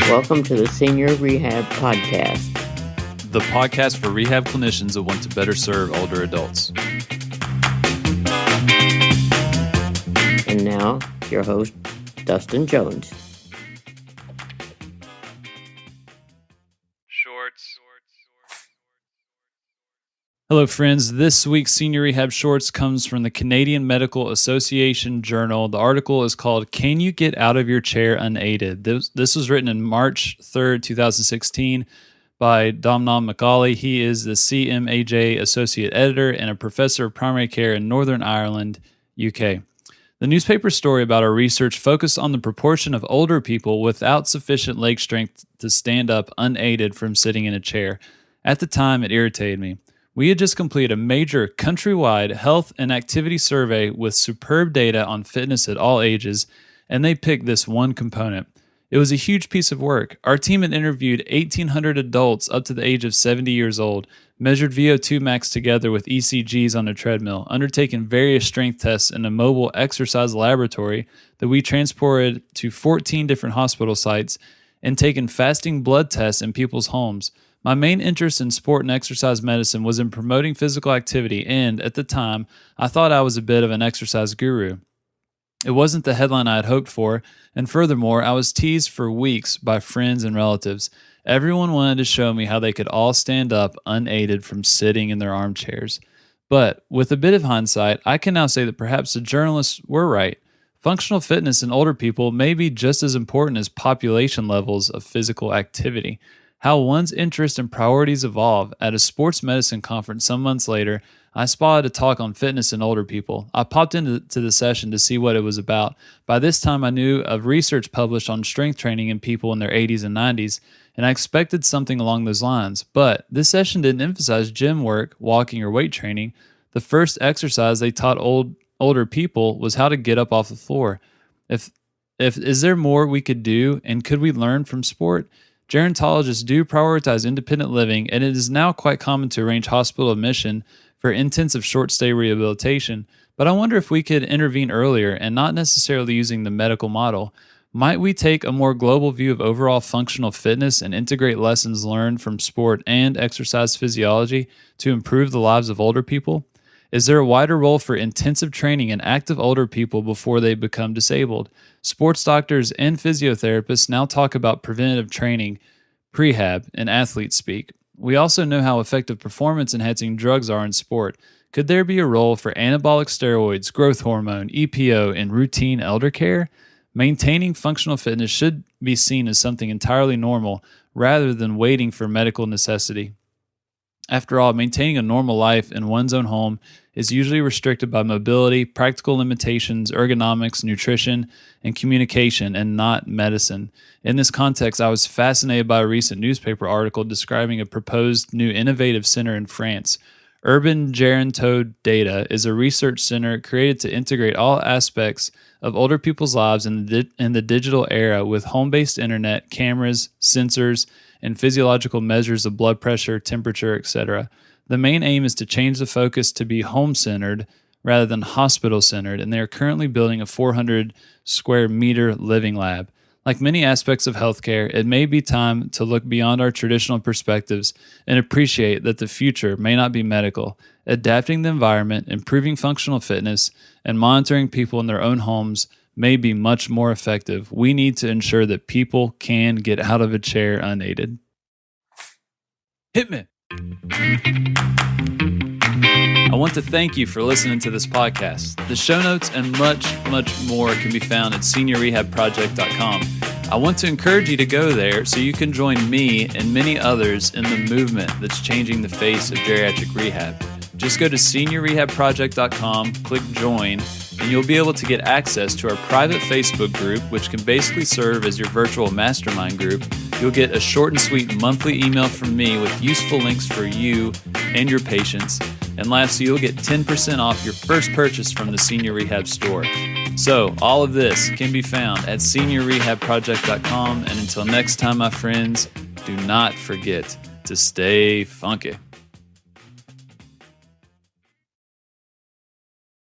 Welcome to the Senior Rehab Podcast, the podcast for rehab clinicians that want to better serve older adults. And now, your host, Dustin Jones. Hello, friends. This week's Senior Rehab Shorts comes from the Canadian Medical Association Journal. The article is called, Can You Get Out of Your Chair Unaided? This was written in March 3rd, 2016 by Domhnall MacAuley. He is the CMAJ Associate Editor and a professor of primary care in Northern Ireland, UK. The newspaper story about our research focused on the proportion of older people without sufficient leg strength to stand up unaided from sitting in a chair. At the time, it irritated me. We had just completed a major countrywide health and activity survey with superb data on fitness at all ages, and they picked this one component. It was a huge piece of work. Our team had interviewed 1,800 adults up to the age of 70 years old, measured VO2 max together with ECGs on a treadmill, undertaken various strength tests in a mobile exercise laboratory that we transported to 14 different hospital sites, and taken fasting blood tests in people's homes. My main interest in sport and exercise medicine was in promoting physical activity, and at the time, I thought I was a bit of an exercise guru. It wasn't the headline I had hoped for, and furthermore, I was teased for weeks by friends and relatives. Everyone wanted to show me how they could all stand up unaided from sitting in their armchairs. But with a bit of hindsight, I can now say that perhaps the journalists were right. Functional fitness in older people may be just as important as population levels of physical activity. How one's interests and priorities evolve. At a sports medicine conference some months later, I spotted a talk on fitness in older people. I popped into the session to see what it was about. By this time, I knew of research published on strength training in people in their 80s and 90s, and I expected something along those lines. But this session didn't emphasize gym work, walking, or weight training. The first exercise they taught older people was how to get up off the floor. Is there more we could do, and could we learn from sport? Gerontologists do prioritize independent living, and it is now quite common to arrange hospital admission for intensive short-stay rehabilitation, but I wonder if we could intervene earlier and not necessarily using the medical model. Might we take a more global view of overall functional fitness and integrate lessons learned from sport and exercise physiology to improve the lives of older people? Is there a wider role for intensive training in active older people before they become disabled? Sports doctors and physiotherapists now talk about preventative training, prehab, and athlete speak. We also know how effective performance-enhancing drugs are in sport. Could there be a role for anabolic steroids, growth hormone, EPO, and routine elder care? Maintaining functional fitness should be seen as something entirely normal rather than waiting for medical necessity. After all, maintaining a normal life in one's own home is usually restricted by mobility, practical limitations, ergonomics, nutrition, and communication, and not medicine. In this context, I was fascinated by a recent newspaper article describing a proposed new innovative center in France. Urban Geronto Data is a research center created to integrate all aspects of older people's lives in the digital era with home-based internet, cameras, sensors, and physiological measures of blood pressure, temperature, etc. The main aim is to change the focus to be home-centered rather than hospital-centered, and they are currently building a 400 square meter living lab. Like many aspects of healthcare, it may be time to look beyond our traditional perspectives and appreciate that the future may not be medical. Adapting the environment, improving functional fitness, and monitoring people in their own homes may be much more effective. We need to ensure that people can get out of a chair unaided. Hit me! I want to thank you for listening to this podcast. The show notes and much, much more can be found at seniorrehabproject.com. I want to encourage you to go there so you can join me and many others in the movement that's changing the face of geriatric rehab. Just go to seniorrehabproject.com, click join, and you'll be able to get access to our private Facebook group, which can basically serve as your virtual mastermind group. You'll get a short and sweet monthly email from me with useful links for you and your patients. And lastly, you'll get 10% off your first purchase from the Senior Rehab store. So all of this can be found at seniorrehabproject.com. And until next time, my friends, do not forget to stay funky.